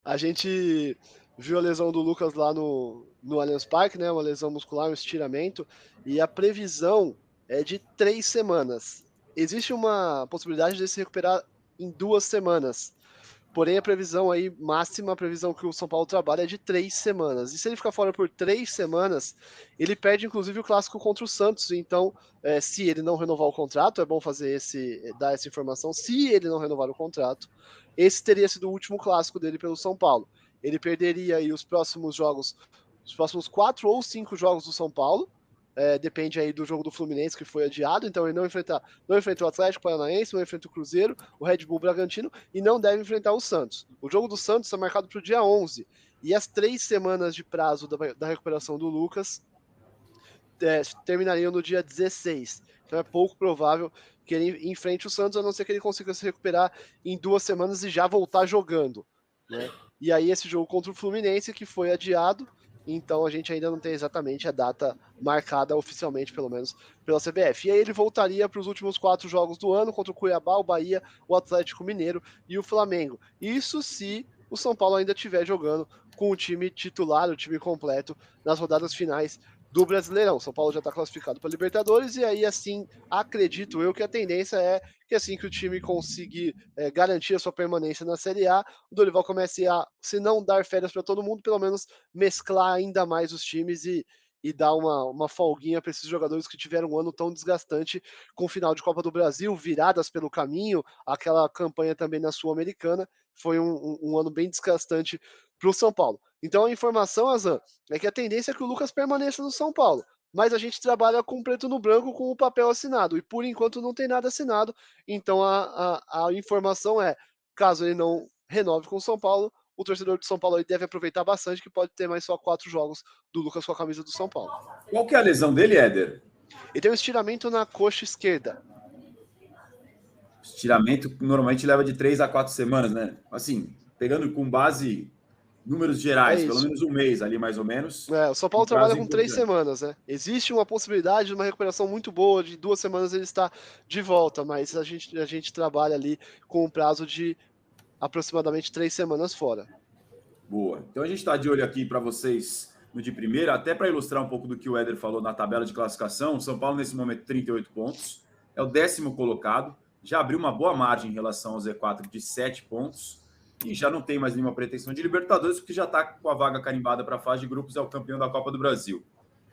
A gente viu a lesão do Lucas lá no Allianz Parque, né, uma lesão muscular, um estiramento, e a previsão é de 3 semanas. Existe uma possibilidade de se recuperar em 2 semanas, porém a previsão aí máxima, a previsão que o São Paulo trabalha é de 3 semanas. E se ele ficar fora por 3 semanas, ele perde inclusive o clássico contra o Santos, então, se ele não renovar o contrato, é bom dar essa informação, se ele não renovar o contrato, esse teria sido o último clássico dele pelo São Paulo. Ele perderia aí os próximos jogos, os próximos 4 ou 5 jogos do São Paulo, depende aí do jogo do Fluminense que foi adiado, então ele não enfrenta o Atlético Paranaense, não enfrenta o Cruzeiro, o Red Bull Bragantino e não deve enfrentar o Santos. O jogo do Santos está marcado para o dia 11 e as 3 semanas de prazo da recuperação do Lucas terminariam no dia 16. Então é pouco provável que ele enfrente o Santos, a não ser que ele consiga se recuperar em 2 semanas e já voltar jogando, né? E aí esse jogo contra o Fluminense que foi adiado, então a gente ainda não tem exatamente a data marcada oficialmente, pelo menos pela CBF. E aí ele voltaria para os últimos 4 jogos do ano contra o Cuiabá, o Bahia, o Atlético Mineiro e o Flamengo. Isso se o São Paulo ainda estiver jogando com o time titular, o time completo nas rodadas finais do Brasileirão. São Paulo já está classificado para Libertadores e aí assim acredito eu que a tendência é que assim que o time conseguir garantir a sua permanência na Série A, o Dorival comece a, se não dar férias para todo mundo, pelo menos mesclar ainda mais os times e dar uma folguinha para esses jogadores que tiveram um ano tão desgastante com o final de Copa do Brasil, viradas pelo caminho, aquela campanha também na Sul-Americana, foi um ano bem desgastante para o São Paulo. Então a informação, Azan, é que a tendência é que o Lucas permaneça no São Paulo. Mas a gente trabalha com preto no branco com o papel assinado. E por enquanto não tem nada assinado. Então a informação é: caso ele não renove com o São Paulo, o torcedor de São Paulo aí deve aproveitar bastante, que pode ter mais só 4 jogos do Lucas com a camisa do São Paulo. Qual que é a lesão dele, Éder? Ele tem um estiramento na coxa esquerda. Estiramento normalmente leva de 3 a 4 semanas, né? Assim, pegando com base números É gerais, pelo isso. menos um mês ali, mais ou menos, O São um Paulo trabalha prazo com 3 importante. semanas, né? Existe uma possibilidade de uma recuperação muito boa, de 2 semanas ele está de volta, mas a gente trabalha ali com um prazo de aproximadamente 3 semanas fora. Boa. Então a gente está de olho aqui para vocês no de primeira, até para ilustrar um pouco do que o Éder falou na tabela de classificação. São Paulo, nesse momento, 38 pontos. É o 10º colocado. Já abriu uma boa margem em relação ao Z4 de 7 pontos. E já não tem mais nenhuma pretensão de Libertadores, porque já está com a vaga carimbada para a fase de grupos, é o campeão da Copa do Brasil.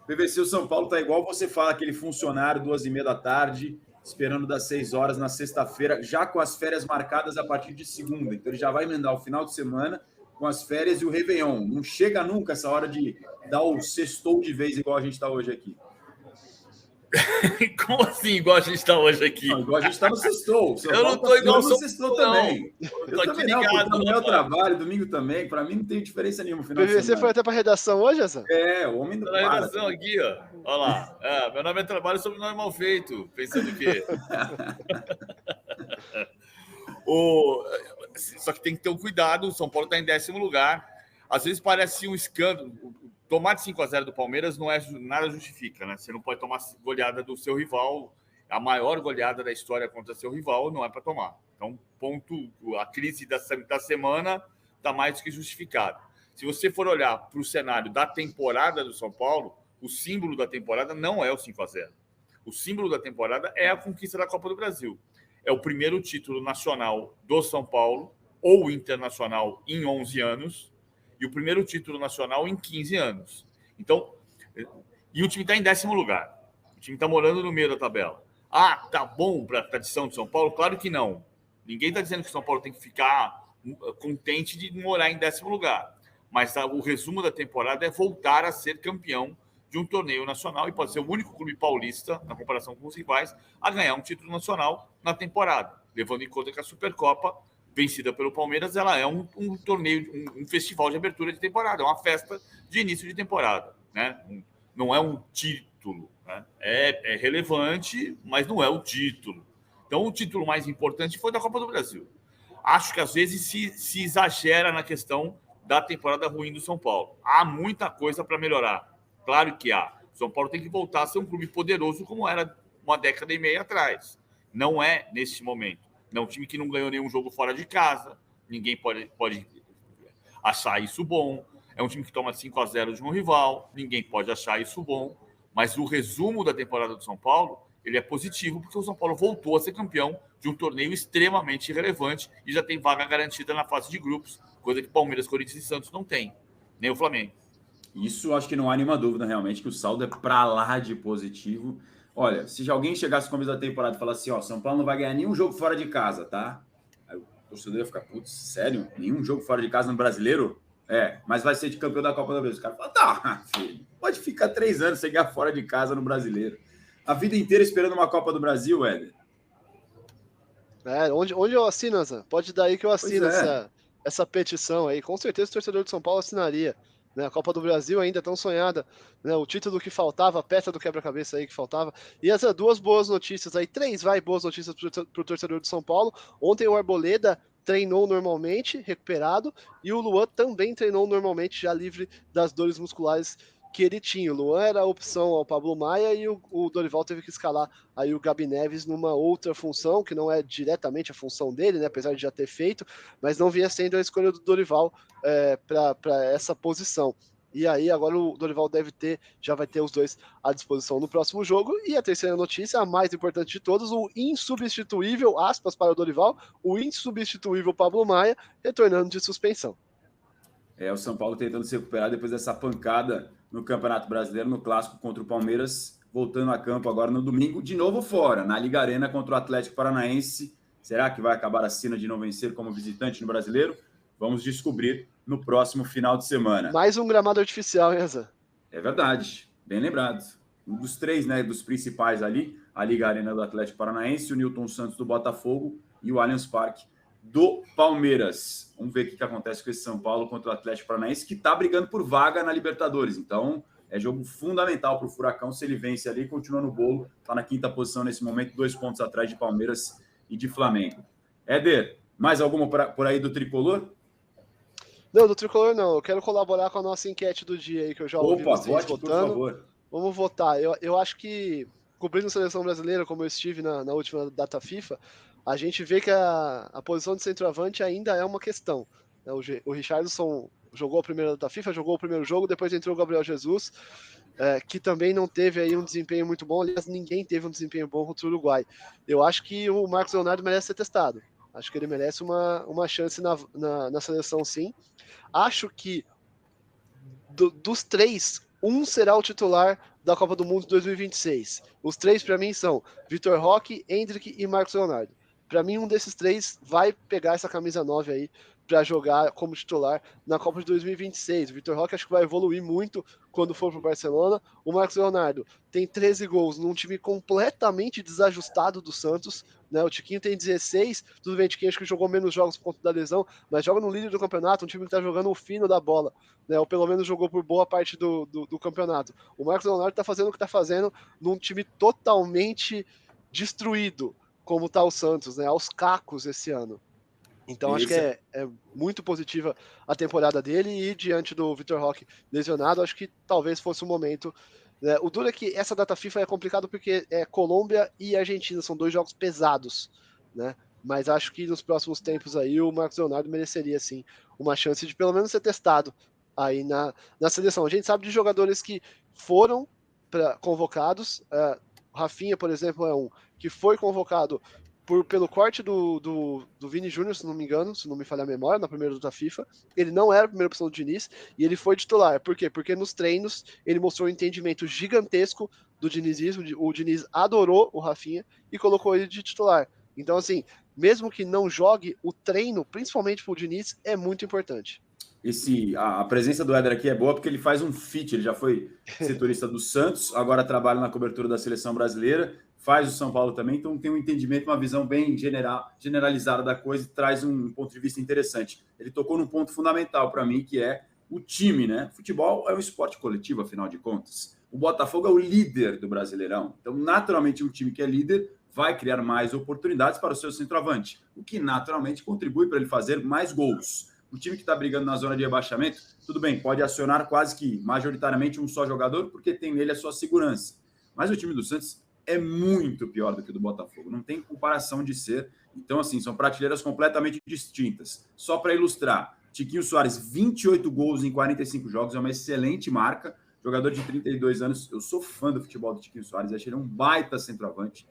PVC, o São Paulo está igual você fala, aquele funcionário, 2h30 da tarde, esperando das 6 horas na sexta-feira, já com as férias marcadas a partir de segunda. Então ele já vai emendar o final de semana com as férias e o Réveillon. Não chega nunca essa hora de dar o sextou de vez, igual a gente está hoje aqui. Como assim, igual a gente está hoje aqui? Não, igual a gente está no sextou. Eu não estou igual no sextou também. Eu Eu também não, porque amanhã eu trabalho, domingo também. Para mim não tem diferença nenhuma. Final de PVC semana. foi até para redação hoje, Azan? O homem não na para. redação aqui, ó. Olha lá. Meu nome é trabalho sobre nome mal feito. Pensando o quê? Só que tem que ter um cuidado. O São Paulo está em 10º lugar. Às vezes parece um escândalo. Tomar de 5-0 do Palmeiras não é nada justifica, né? Você não pode tomar goleada do seu rival. A maior goleada da história contra seu rival não é para tomar. Então, a crise da semana está mais do que justificada. Se você for olhar para o cenário da temporada do São Paulo, o símbolo da temporada não é o 5-0. O símbolo da temporada é a conquista da Copa do Brasil. É o primeiro título nacional do São Paulo, ou internacional, em 11 anos, e o primeiro título nacional em 15 anos. Então, e o time está em 10º lugar. O time está morando no meio da tabela. Tá bom para a tradição de São Paulo? Claro que não. Ninguém está dizendo que o São Paulo tem que ficar contente de morar em 10º lugar. Mas o resumo da temporada é voltar a ser campeão de um torneio nacional e pode ser o único clube paulista, na comparação com os rivais, a ganhar um título nacional na temporada. Levando em conta que a Supercopa, vencida pelo Palmeiras, ela é um torneio, um festival de abertura de temporada, é uma festa de início de temporada, né? Não é um título, né? É relevante, mas não é o título. Então, o título mais importante foi da Copa do Brasil. Acho que às vezes se exagera na questão da temporada ruim do São Paulo. Há muita coisa para melhorar. Claro que há. O São Paulo tem que voltar a ser um clube poderoso como era uma década e meia atrás. Não é nesse momento. É um time que não ganhou nenhum jogo fora de casa. Ninguém pode... achar isso bom. É um time que toma 5-0 de um rival, ninguém pode achar isso bom. Mas o resumo da temporada do São Paulo, ele é positivo, porque o São Paulo voltou a ser campeão de um torneio extremamente relevante e já tem vaga garantida na fase de grupos, coisa que Palmeiras, Corinthians e Santos não tem, nem o Flamengo. Isso acho que não há nenhuma dúvida realmente que o saldo é para lá de positivo. Olha, se já alguém chegasse com o começo da temporada e falasse assim, ó, São Paulo não vai ganhar nenhum jogo fora de casa, tá? Aí o torcedor ia ficar, putz, sério? Nenhum jogo fora de casa no Brasileiro? Mas vai ser de campeão da Copa do Brasil. Os caras falam, tá, filho, pode ficar 3 anos sem ganhar fora de casa no Brasileiro. A vida inteira esperando uma Copa do Brasil, Éder. Onde eu assino, Zan? Pode dar aí que eu assino essa petição aí. Com certeza o torcedor de São Paulo assinaria. Né? A Copa do Brasil ainda tão sonhada, né? O título que faltava, a peça do quebra-cabeça aí que faltava. E essas 2 boas notícias aí, 3 boas notícias para o torcedor de São Paulo. Ontem o Arboleda treinou normalmente, recuperado, e o Luan também treinou normalmente, já livre das dores musculares que ele tinha. O Luan era a opção ao Pablo Maia e o Dorival teve que escalar aí o Gabi Neves numa outra função, que não é diretamente a função dele, né, apesar de já ter feito, mas não vinha sendo a escolha do Dorival para essa posição. E aí agora o Dorival já vai ter os dois à disposição no próximo jogo. E a terceira notícia, a mais importante de todos, o insubstituível, aspas para o Dorival, o insubstituível Pablo Maia, retornando de suspensão. O São Paulo tentando se recuperar depois dessa pancada no Campeonato Brasileiro, no Clássico contra o Palmeiras, voltando a campo agora no domingo, de novo fora, na Liga Arena contra o Atlético Paranaense. Será que vai acabar a sina de não vencer como visitante no Brasileiro? Vamos descobrir no próximo final de semana. Mais um gramado artificial, hein, Zé? É verdade, bem lembrado. Um dos 3, né, dos principais ali, a Liga Arena do Atlético Paranaense, o Newton Santos do Botafogo e o Allianz Parque do Palmeiras. Vamos ver o que acontece com esse São Paulo contra o Atlético Paranaense, que está brigando por vaga na Libertadores. Então, é jogo fundamental para o Furacão. Se ele vence ali, continua no bolo. Está na 5ª posição nesse momento, 2 pontos atrás de Palmeiras e de Flamengo. Éder, mais alguma por aí do Tricolor? Não, do Tricolor não. Eu quero colaborar com a nossa enquete do dia aí, que eu já ouvi vocês votando. Por favor. Vamos votar. Eu acho que, cobrindo a seleção brasileira, como eu estive na última data FIFA, a gente vê que a posição de centroavante ainda é uma questão. O Richarlison jogou a primeira data FIFA, jogou o primeiro jogo, depois entrou o Gabriel Jesus, que também não teve aí um desempenho muito bom. Aliás, ninguém teve um desempenho bom contra o Uruguai. Eu acho que o Marcos Leonardo merece ser testado. Acho que ele merece uma chance na seleção, sim. Acho que dos 3, um será o titular da Copa do Mundo 2026. Os 3, para mim, são Vitor Roque, Endrick e Marcos Leonardo. Para mim, um desses 3 vai pegar essa camisa 9 aí para jogar como titular na Copa de 2026. O Vitor Roque acho que vai evoluir muito quando for para o Barcelona. O Marcos Leonardo tem 13 gols num time completamente desajustado do Santos. Né? O Tiquinho tem 16, tudo bem, o Tiquinho acho que jogou menos jogos por conta da lesão, mas joga no líder do campeonato, um time que está jogando o fino da bola, né? Ou pelo menos jogou por boa parte do campeonato. O Marcos Leonardo está fazendo o que está fazendo num time totalmente destruído, como está o Santos, né? Aos cacos esse ano. Então acho que é muito positiva a temporada dele, e diante do Vitor Roque lesionado, acho que talvez fosse o momento. O duro é que essa data FIFA é complicado porque é Colômbia e Argentina, são 2 jogos pesados, né? Mas acho que nos próximos tempos aí o Marcos Leonardo mereceria sim uma chance de pelo menos ser testado aí na seleção. A gente sabe de jogadores que foram convocados, Rafinha, por exemplo, é um que foi convocado pelo corte do Vini Júnior, se não me engano, se não me falha a memória, na primeira luta FIFA. Ele não era a primeira opção do Diniz e ele foi titular. Por quê? Porque nos treinos ele mostrou um entendimento gigantesco do dinizismo. O Diniz adorou o Rafinha e colocou ele de titular. Então, assim, mesmo que não jogue, o treino, principalmente pro Diniz, é muito importante. A presença do Éder aqui é boa porque ele faz um fit. Ele já foi setorista do Santos, agora trabalha na cobertura da seleção brasileira, faz o São Paulo também, então tem um entendimento, uma visão bem generalizada da coisa e traz um ponto de vista interessante. Ele tocou num ponto fundamental para mim, que é o time, né? Futebol é um esporte coletivo, afinal de contas. O Botafogo é o líder do Brasileirão, então naturalmente um time que é líder vai criar mais oportunidades para o seu centroavante, o que naturalmente contribui para ele fazer mais gols. O time que está brigando na zona de rebaixamento, tudo bem, pode acionar quase que majoritariamente um só jogador, porque tem nele a sua segurança. Mas o time do Santos é muito pior do que o do Botafogo, não tem comparação de ser. Então, assim, são prateleiras completamente distintas. Só para ilustrar, Tiquinho Soares, 28 gols em 45 jogos, é uma excelente marca. Jogador de 32 anos, eu sou fã do futebol do Tiquinho Soares, achei ele um baita centroavante.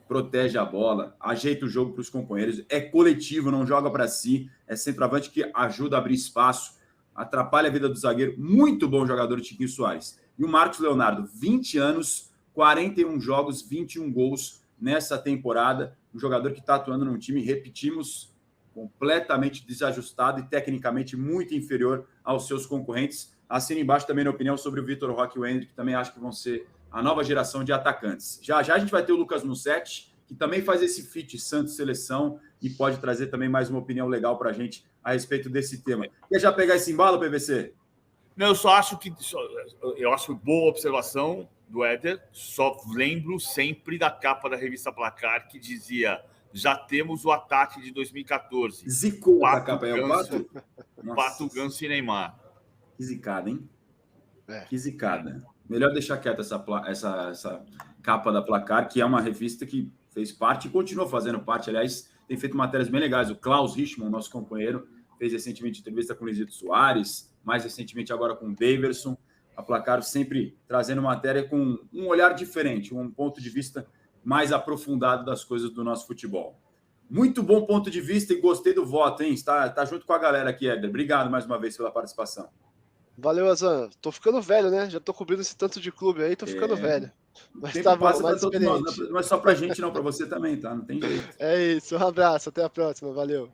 Protege a bola, ajeita o jogo para os companheiros, é coletivo, não joga para si, é centroavante que ajuda a abrir espaço, atrapalha a vida do zagueiro. Muito bom jogador, Tiquinho Soares. E o Marcos Leonardo, 20 anos, 41 jogos, 21 gols nessa temporada. Um jogador que está atuando num time, repetimos, completamente desajustado e tecnicamente muito inferior aos seus concorrentes. Assina embaixo também a minha opinião sobre o Vitor Roque e o Endrick, que também acho que vão ser a nova geração de atacantes. Já já a gente vai ter o Lucas Mussetti, que também faz esse fit Santos Seleção e pode trazer também mais uma opinião legal para a gente a respeito desse tema. Quer já pegar esse embalo, PVC? Não, eu só acho que... Eu acho boa observação do Éder, só lembro sempre da capa da revista Placar, que dizia: já temos o ataque de 2014. Zicou a capa, é o Pato? Pato, Ganso e Neymar. Que zicada, hein? Que zicada. Melhor deixar quieta essa capa da Placar, que é uma revista que fez parte e continua fazendo parte. Aliás, tem feito matérias bem legais. O Klaus Richmann, nosso companheiro, fez recentemente entrevista com o Luizito Soares, mais recentemente agora com o Daverson. A Placar sempre trazendo matéria com um olhar diferente, um ponto de vista mais aprofundado das coisas do nosso futebol. Muito bom ponto de vista e gostei do voto, hein? Tá junto com a galera aqui, Éder. Obrigado mais uma vez pela participação. Valeu, Azan. Tô ficando velho, né? Já tô cobrindo esse tanto de clube aí, tô ficando velho. Mas tá bom, mais experiente. Não é só pra gente, não, pra você também, tá? Não tem jeito. É isso, um abraço, até a próxima, valeu.